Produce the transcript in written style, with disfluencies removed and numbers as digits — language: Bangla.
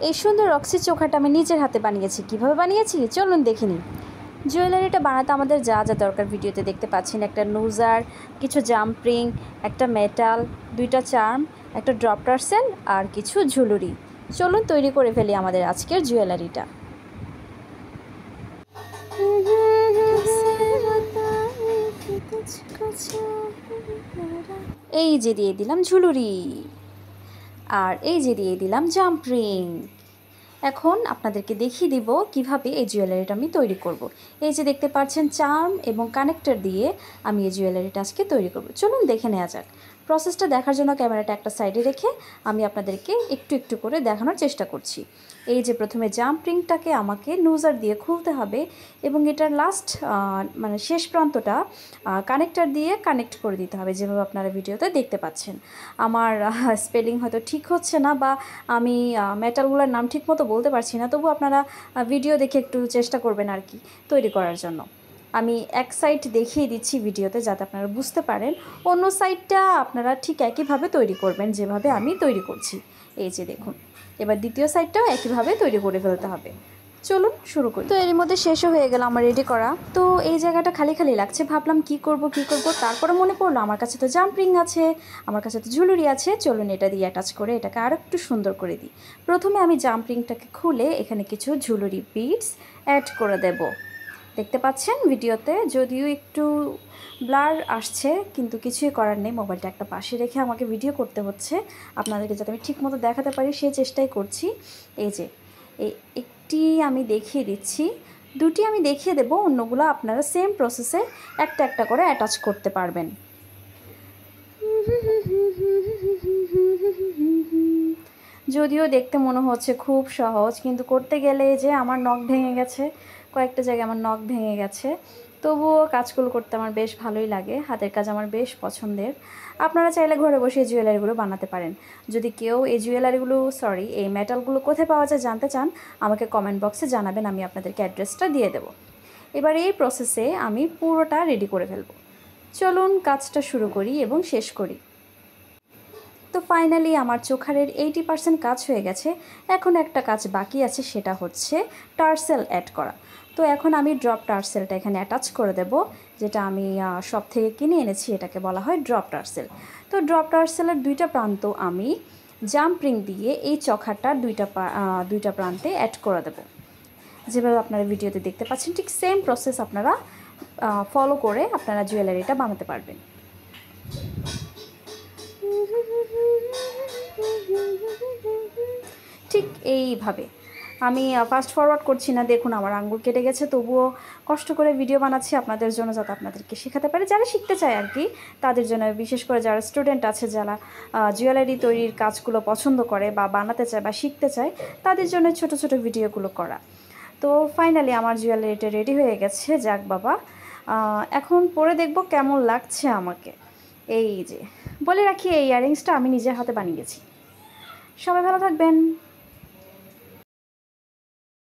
এই সুন্দর রক্সি চোখাটা আমি নিজের হাতে বানিয়েছি। কিভাবে বানিয়েছি চলুন দেখে নিই। জুয়েলারিটা বানাতে আমাদের যা যা দরকার ভিডিওতে দেখতে পাচ্ছেন, একটা নুজার, কিছু জাম্প রিং, একটা মেটাল, দুইটা চার্ম, একটা ড্রপ টার্সেল আর কিছু ঝুলুরি। চলুন তৈরি করে ফেলি আমাদের আজকের জুয়েলারিটা। এই যে দিয়ে দিলাম ঝুলুরি, আর এই যে দিয়ে দিলাম জাম্প রিং। এখন আপনাদেরকে দেখিয়ে দিব কিভাবে এই জুয়েলারিটা আমি তৈরি করব। এই যে দেখতে পাচ্ছেন চার্ম এবং কানেক্টর দিয়ে আমি এই জুয়েলারিটা আজকে তৈরি করব। চলুন দেখে নেওয়া যাক। প্রসেসটা দেখার জন্য ক্যামেরাটা একটা সাইডে রেখে আমি আপনাদেরকে একটু একটু করে দেখানোর চেষ্টা করছি। এই যে প্রথমে জাম্প রিংটাকে আমাকে নুজার দিয়ে খুলতে হবে এবং এটার লাস্ট মানে শেষ প্রান্তটা কানেক্টর দিয়ে কানেক্ট করে দিতে হবে, যেভাবে আপনারা ভিডিওতে দেখতে পাচ্ছেন। আমার স্পেলিং হয়তো ঠিক হচ্ছে না বা আমি মেটালগুলোর নাম ঠিক মতো বলতে পারছি না, তবু আপনারা ভিডিও দেখে একটু চেষ্টা করবেন আর কি তৈরি করার জন্য। আমি এক সাইড দেখিয়ে দিচ্ছি ভিডিওতে যাতে আপনারা বুঝতে পারেন, অন্য সাইডটা আপনারা ঠিক একইভাবে তৈরি করবেন যেভাবে আমি তৈরি করছি। এই যে দেখুন, এবার দ্বিতীয় সাইডটাও একইভাবে তৈরি করে ফেলতে হবে। চলুন শুরু করি। তো এর মধ্যে শেষও হয়ে গেল আমার রেডি করা। তো এই জায়গাটা খালি খালি লাগছে, ভাবলাম কি করব, তারপরে মনে পড়লো আমার কাছে তো জাম্পিং আছে, আমার কাছে তো ঝুলুরি আছে। চলুন এটা দিয়ে অ্যাটাচ করে এটাকে আরও একটু সুন্দর করে দিই। প্রথমে আমি জাম্পিংটাকে খুলে এখানে কিছু ঝুলুরি বিডস অ্যাড করে দেব। দেখতে পাচ্ছেন ভিডিওতে যদিও একটু ব্লার আসছে, কিন্তু কিছুই করার নেই, মোবাইলটা একটা পাশে রেখে আমাকে ভিডিও করতে হচ্ছে। আপনাদেরকে যাতে আমি ঠিক মতো দেখাতে পারি সেই চেষ্টাই করছি। এই যে একটি আমি দেখিয়ে দিচ্ছি, দুটি আমি দেখিয়ে দেব, অন্যগুলো আপনারা সেম প্রসেসে একটা একটা করে অ্যাটাচ করতে পারবেন। যদিও দেখতে মনে হচ্ছে খুব সহজ, কিন্তু করতে গেলে যে আমার নখ ভেঙে গেছে, কয়েকটা জায়গায় আমার নখ ভেঙে গেছে। তবুও কাজগুলো করতে আমার বেশ ভালোই লাগে, হাতের কাজ আমার বেশ পছন্দের। আপনারা চাইলে ঘরে বসে এই জুয়েলারিগুলো বানাতে পারেন। যদি কেউ এই এই মেটালগুলো কোথায় পাওয়া যায় জানতে চান, আমাকে কমেন্ট বক্সে জানাবেন, আমি আপনাদেরকে অ্যাড্রেসটা দিয়ে দেব। এবার এই প্রসেসে আমি পুরোটা রেডি করে ফেলব। চলুন কাজটা শুরু করি এবং শেষ করি। তো ফাইনালি আমার চোখারের 80% কাজ হয়ে গেছে। এখন একটা কাজ বাকি আছে, সেটা হচ্ছে টার্সেল অ্যাড করা। তো এখন আমি ড্রপ টার্সেলটা এখানে অ্যাটাচ করে দেব, যেটা আমি সব থেকে কিনে এনেছি, এটাকে বলা হয় ড্রপ টার্সেল। তো ড্রপ টার্সেলের দুইটা প্রান্ত আমি জাম্প রিং দিয়ে এই চোখাটার দুইটা প্রান্তে অ্যাড করে দেব। যেভাবে আপনারা ভিডিওতে দেখতে পাচ্ছেন ঠিক সেম প্রসেস আপনারা ফলো করে আপনারা জুয়েলারিটা বানাতে পারবেন। ঠিক এইভাবে আমি ফাস্ট ফরওয়ার্ড করছি না, দেখুন আমার আঙ্গুল কেটে গেছে, তবুও কষ্ট করে ভিডিও বানাচ্ছি আপনাদের জন্য, যাতে আপনাদেরকে শেখাতে পারে, যারা শিখতে চায় আর কি তাদের জন্য, বিশেষ করে যারা স্টুডেন্ট আছে, যারা জুয়েলারি তৈরির কাজগুলো পছন্দ করে বা বানাতে চায় বা শিখতে চায়, তাদের জন্য ছোট ছোট ভিডিওগুলো করা। তো ফাইনালি আমার জুয়েলারিটা রেডি হয়ে গেছে। যাক বাবা, এখন পরে দেখব কেমন লাগছে আমাকে। এই যে বলে রাখি, এই ইয়াররিংসটা আমি নিজের হাতে বানিয়েছি। সবাই ভালো থাকবেন।